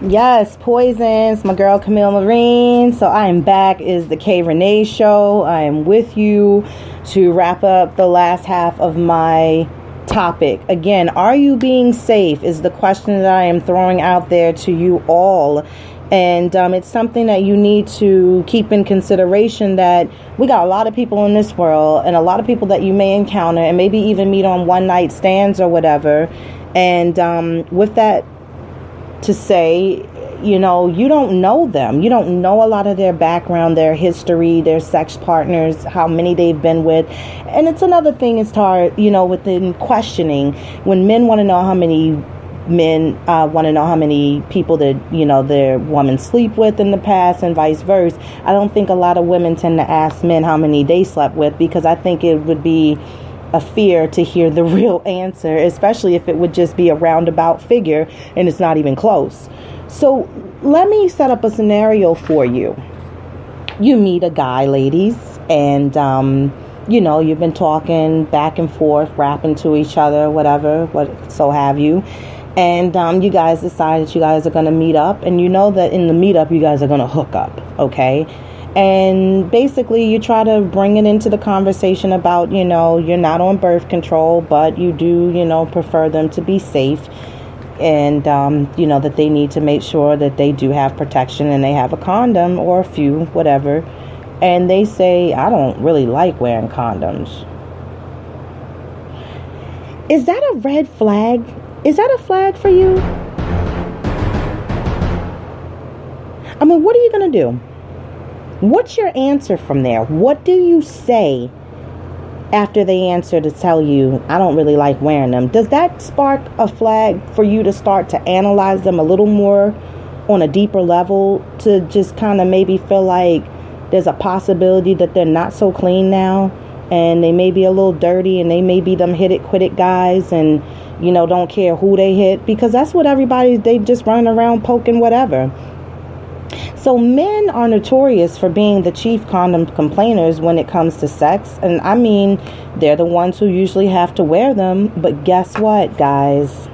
Yes, Poisons, my girl Camille Marine. So I am back. Is the K Renee show. I am with you to wrap up the last half of my topic. Again, are you being safe is the question that I am throwing out there to you all. And it's something that you need to keep in consideration, that we got a lot of people in this world and a lot of people that you may encounter and maybe even meet on one night stands or whatever. And with that to say, you don't know them. You don't know a lot of their background, their history, their sex partners, how many they've been with. And it's another thing is hard, within questioning, when men want to know how many people that, their women sleep with in the past and vice versa. I don't think a lot of women tend to ask men how many they slept with, because I think it would be a fear to hear the real answer, especially if it would just be a roundabout figure and it's not even close. So let me set up a scenario for you. You meet a guy, ladies, and you've been talking back and forth, rapping to each other, whatever, so have you. And you guys decide that you guys are going to meet up, and you know that in the meetup you guys are going to hook up, okay? And basically you try to bring it into the conversation about, you're not on birth control, but you do, prefer them to be safe. And, that they need to make sure that they do have protection and they have a condom or a few, whatever. And they say, I don't really like wearing condoms. Is that a red flag? Is that a flag for you? I mean, what are you going to do? What's your answer from there? What do you say after they answer to tell you, I don't really like wearing them? Does that spark a flag for you to start to analyze them a little more on a deeper level, to just kind of maybe feel like there's a possibility that they're not so clean now and they may be a little dirty and they may be them hit it, quit it guys and, don't care who they hit, because that's what they just running around poking whatever. So men are notorious for being the chief condom complainers when it comes to sex. And I mean, they're the ones who usually have to wear them. But guess what, guys?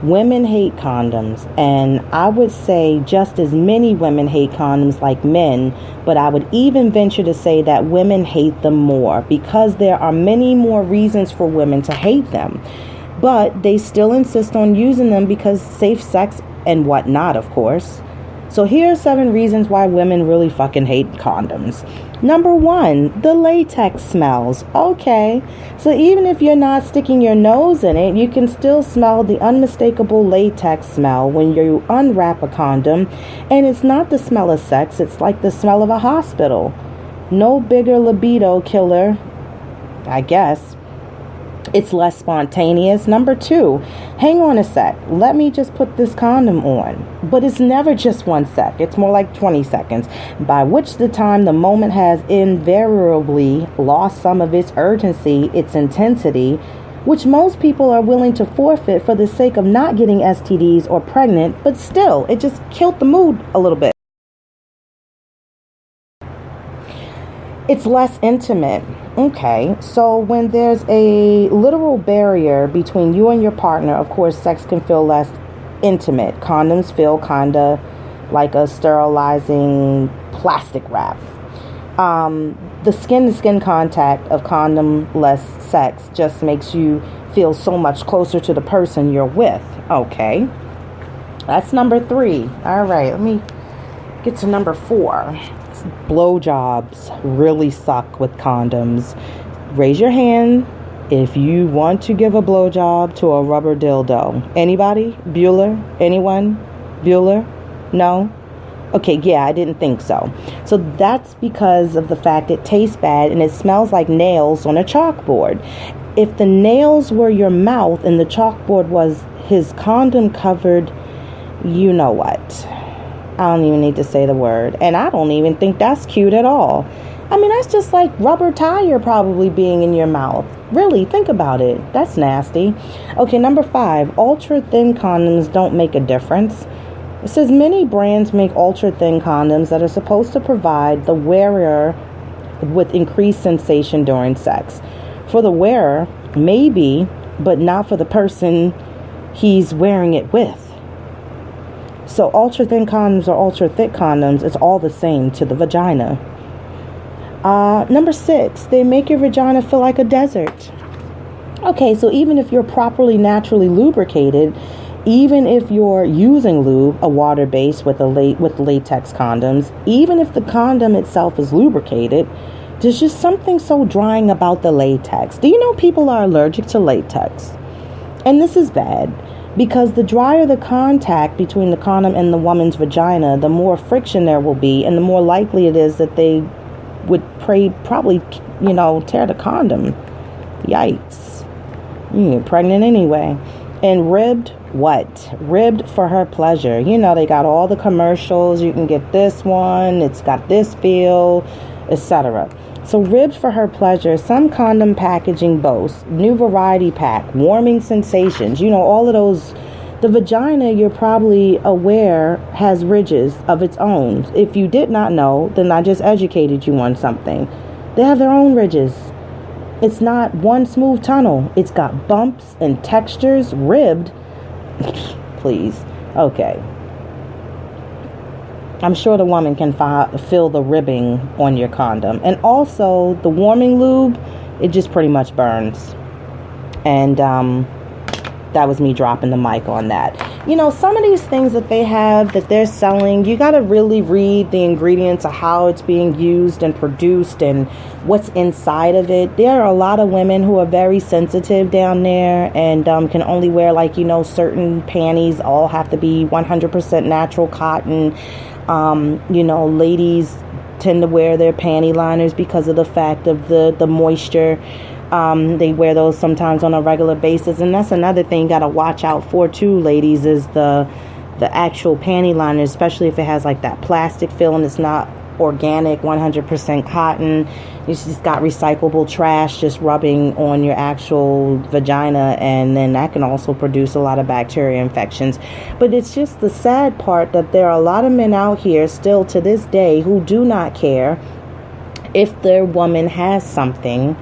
Women hate condoms. And I would say just as many women hate condoms like men. But I would even venture to say that women hate them more, because there are many more reasons for women to hate them. But they still insist on using them because safe sex and whatnot, of course. So here are 7 reasons why women really fucking hate condoms. Number 1, the latex smells. Okay, so even if you're not sticking your nose in it, you can still smell the unmistakable latex smell when you unwrap a condom. And it's not the smell of sex, it's like the smell of a hospital. No bigger libido killer, I guess. It's less spontaneous. Number 2, hang on a sec. Let me just put this condom on. But it's never just 1 sec. It's more like 20 seconds, by which the time the moment has invariably lost some of its urgency, its intensity, which most people are willing to forfeit for the sake of not getting STDs or pregnant, but still, it just killed the mood a little bit. It's less intimate. Okay, so when there's a literal barrier between you and your partner, of course, sex can feel less intimate. Condoms feel kind of like a sterilizing plastic wrap. The skin-to-skin contact of condom-less sex just makes you feel so much closer to the person you're with. Okay, that's number 3. All right, let me get to number 4. Blowjobs really suck with condoms. Raise your hand if you want to give a blowjob to a rubber dildo. Anybody? Bueller? Anyone? Bueller? No? Okay, yeah, I didn't think so. So that's because of the fact it tastes bad and it smells like nails on a chalkboard. If the nails were your mouth and the chalkboard was his condom covered, you know what? I don't even need to say the word. And I don't even think that's cute at all. I mean, that's just like rubber tire probably being in your mouth. Really, think about it. That's nasty. Okay, number 5. Ultra thin condoms don't make a difference. It says many brands make ultra thin condoms that are supposed to provide the wearer with increased sensation during sex. For the wearer, maybe, but not for the person he's wearing it with. So ultra thin condoms or ultra thick condoms, it's all the same to the vagina. Number 6, they make your vagina feel like a desert. Okay, so even if you're properly naturally lubricated, even if you're using lube, a water base with latex condoms, even if the condom itself is lubricated, there's just something so drying about the latex. Do you know people are allergic to latex? And this is bad because the drier the contact between the condom and the woman's vagina, the more friction there will be, and the more likely it is that they would probably tear the condom. Yikes. You get pregnant anyway. And ribbed, what? Ribbed for her pleasure. They got all the commercials. You can get this one. It's got this feel, etc. So ribbed for her pleasure. Some condom packaging boasts new variety pack, warming sensations. All of those. The vagina, you're probably aware, has ridges of its own. If you did not know, then I just educated you on something. They have their own ridges. It's not one smooth tunnel. It's got bumps and textures. Ribbed. Please. Okay. I'm sure the woman can feel the ribbing on your condom. And also, the warming lube, it just pretty much burns. And that was me dropping the mic on that. Some of these things that they have, that they're selling, you got to really read the ingredients of how it's being used and produced and what's inside of it. There are a lot of women who are very sensitive down there and can only wear certain panties. All have to be 100% natural cotton. Ladies tend to wear their panty liners because of the fact of the moisture. They wear those sometimes on a regular basis, and that's another thing you got to watch out for too, ladies, is the actual panty liner, especially if it has that plastic feel and it's not organic 100% cotton. It's just got recyclable trash just rubbing on your actual vagina, and then that can also produce a lot of bacteria infections. But it's just the sad part that there are a lot of men out here still to this day who do not care if their woman has something,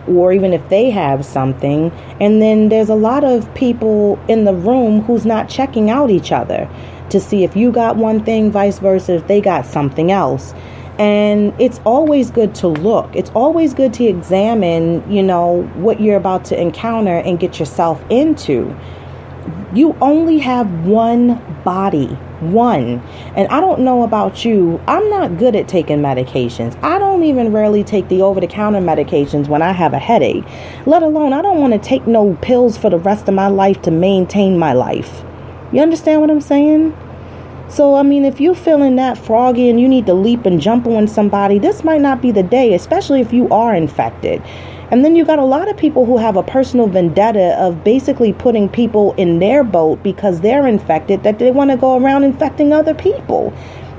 or even if they have something. And then there's a lot of people in the room who's not checking out each other to see if you got one thing, vice versa, if they got something else. And it's always good to look. It's always good to examine, what you're about to encounter and get yourself into. You only have one body. One. And I don't know about you, I'm not good at taking medications. I don't even rarely take the over-the-counter medications when I have a headache. Let alone, I don't want to take no pills for the rest of my life to maintain my life. You understand what I'm saying? So, if you're feeling that froggy and you need to leap and jump on somebody, this might not be the day, especially if you are infected. And then you got a lot of people who have a personal vendetta of basically putting people in their boat because they're infected, that they want to go around infecting other people.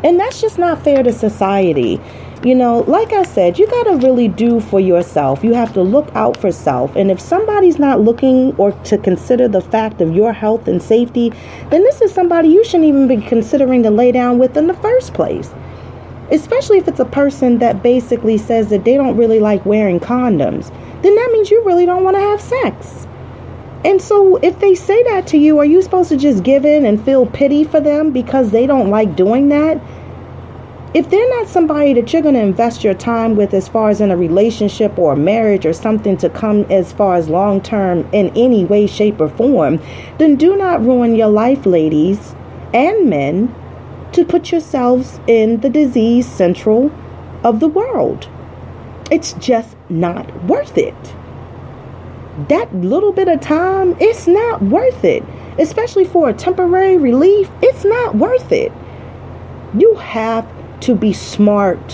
And that's just not fair to society. Like I said, you got to really do for yourself. You have to look out for self. And if somebody's not looking or to consider the fact of your health and safety, then this is somebody you shouldn't even be considering to lay down with in the first place. Especially if it's a person that basically says that they don't really like wearing condoms. Then that means you really don't want to have sex. And so if they say that to you, are you supposed to just give in and feel pity for them because they don't like doing that? If they're not somebody that you're going to invest your time with as far as in a relationship or a marriage or something to come as far as long term in any way, shape, or form, then do not ruin your life, ladies and men, to put yourselves in the disease central of the world. It's just not worth it. That little bit of time, it's not worth it. Especially for a temporary relief, it's not worth it. You have to be smarter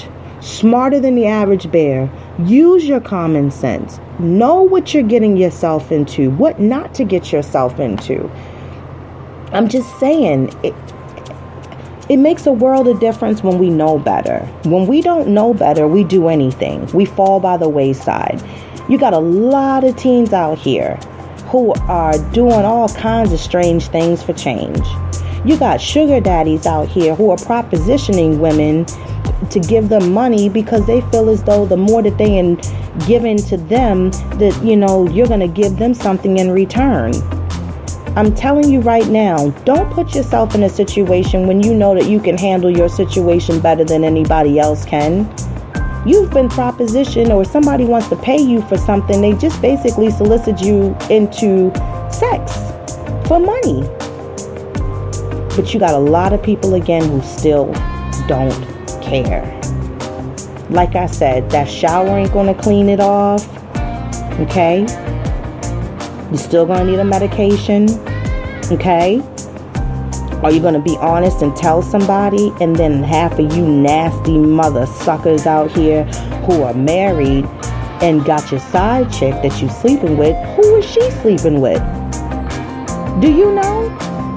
than the average bear. Use your common sense. Know what you're getting yourself into, what not to get yourself into. I'm just saying, it makes a world of difference when we know better. When we don't know better, we do anything. We fall by the wayside. You got a lot of teens out here who are doing all kinds of strange things for change. You got sugar daddies out here who are propositioning women to give them money because they feel as though the more that they give into them, that, you're going to give them something in return. I'm telling you right now, don't put yourself in a situation when you know that you can handle your situation better than anybody else can. You've been propositioned, or somebody wants to pay you for something. They just basically solicit you into sex for money. But you got a lot of people, again, who still don't care. Like I said, that shower ain't going to clean it off. Okay? You're still going to need a medication. Okay? Are you going to be honest and tell somebody? And then half of you nasty mother suckers out here who are married and got your side chick that you sleeping with, who is she sleeping with? Do you know?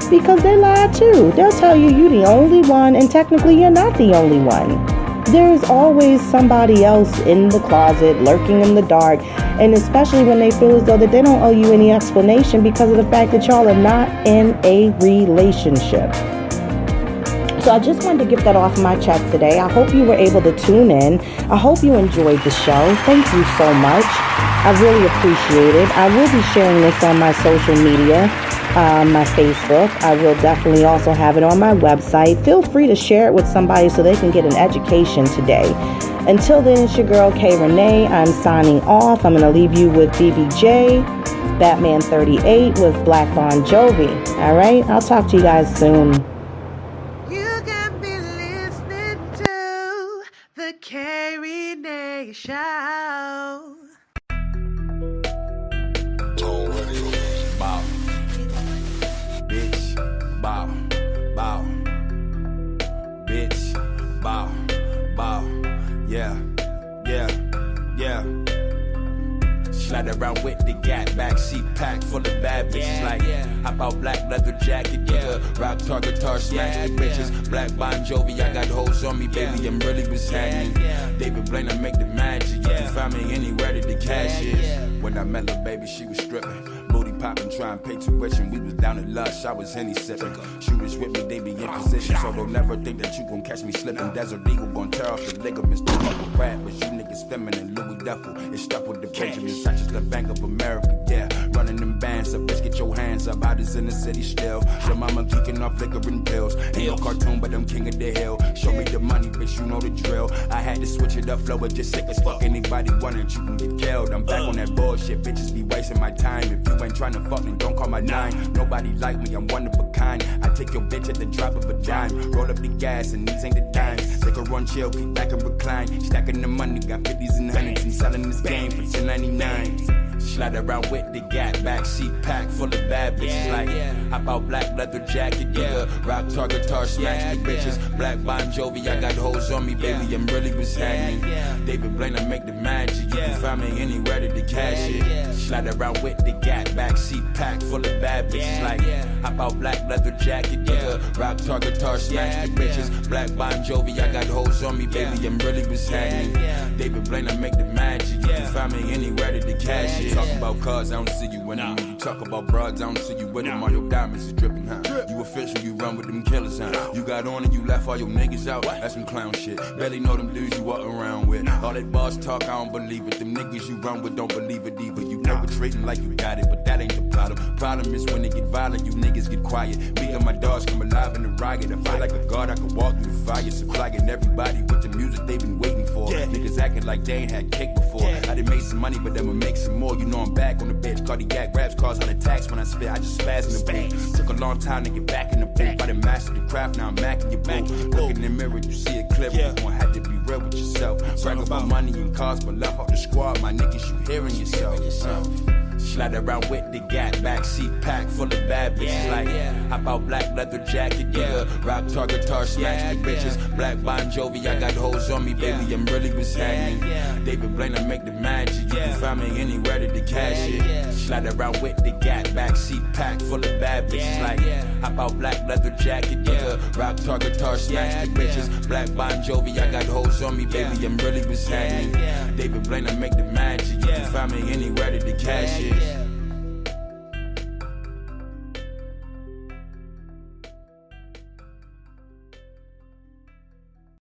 Because they lie too. They'll tell you you're the only one, and technically you're not the only one. There's always somebody else in the closet, lurking in the dark, and especially when they feel as though that they don't owe you any explanation because of the fact that y'all are not in a relationship. So I just wanted to get that off my chest today. I hope you were able to tune in. I hope you enjoyed the show. Thank you so much. I really appreciate it. I will be sharing this on my social media, my Facebook. I will definitely also have it on my website. Feel free to share it with somebody so they can get an education today. Until then, it's your girl K Renee. I'm signing off. I'm going to leave you with BBJ, Batman 38 with Black Bon Jovi. All right? I'll talk to you guys soon. You can be listening to the K Renee Show. Bow. Bitch. Bow. Bow. Bitch. Bow. Bow. Yeah. Slide around with the Gat, backseat pack full of bad bitches. Like, hop out black leather jacket, rock tar guitar, smash the bitches. Black Bon Jovi, I got hoes on me, baby, I'm really what's happening. David Blaine, I make the magic. You can find me anywhere that the cash is. When I met her, baby, she was stripping. Booty popping, trying to pay tuition. We was down in Lush, I was Henny sipping. Shooters with me, they be in position. So don't never think that you gon' catch me slipping. Desert Eagle gon' tear off the ligaments. Don't fuck with rap, but you niggas feminine. Louis Duffel, it's stuff with the Benjamins. I just the Bank of America, yeah. Running them bands up, bitch, get your hands up. I just in the city still. Your mama geeking off liquor and pills. Ain't no cartoon, but I'm king of the hill. Show me the money, bitch, you know the drill. I had to switch it up, flow it just sick as fuck. Anybody wanted, you can get killed. I'm back on that bullshit, bitches be wasting my time. If you ain't trying to fuck me, don't call my nine. Nobody like me, I'm one of a kind. I take your bitch at the drop of a dime. Roll up the gas, and these ain't the dimes. Take a run, chill, kick back and recline. Stacking the money, got 50s and 100s, and selling this game for $10.99. Slide around with the Gat, backseat pack full of bad bitches. Like, hop out black leather jacket, rock tar guitar, smash the bitches. Black Bon Jovi, I got hoes on me, baby, I'm really what's happening. David Blaine, I make the magic. You can find me anywhere that the cash is. Slide around with the Gat, backseat pack full of bad bitches. Like, hop out black leather jacket, rock tar guitar, smash the bitches. Black Bon Jovi, I got hoes on me, baby, I'm really what's happening. David Blaine, I make the magic. You can find me anywhere that the cash is. Talking about cars, I don't see you in them. When you talk about broads, I don't see you with them. All your diamonds is dripping, huh? You official, you run with them killers, huh? You got on and you left all your niggas out. That's some clown shit. Barely know them dudes you walk around with. All that boss talk, I don't believe it. Them niggas you run with don't believe it either. You perpetrating like you got it, but that ain't the problem. Problem is when they get violent, you niggas get quiet. Me and my dogs come alive in the riot. I feel like a god, I could walk through the fire. Supplying everybody with the music they've been waiting for. Niggas acting like they ain't had cake before. I done made some money, but I'ma make some more. You know I'm back on the bitch. Cardiac raps cause all attacks when I spit. I just spaz in the booth. Took a long time to get back in the booth. I done mastered the craft, now I'm macking your booth. Look in the mirror, you see it clear. You gon' have to be real with yourself. Brag about money and cars, but left off the squad. My niggas, you hearing yourself. Slide around with the Gat, backseat pack full of bad bitches. Like, hop out black leather jacket, rock tar guitar, smash the bitches. Black Bon Jovi, I got hoes on me, baby, I'm really what's happening. David Blaine, I make the magic. You can find me anywhere that the cash is. Slide around with the Gat, backseat pack full of bad bitches. Like, hop out black leather jacket, rock tar guitar, smash the bitches. Black Bon Jovi, I got hoes on me, baby, I'm really what's happening. David Blaine, I make the magic. You can find me anywhere that the cash is.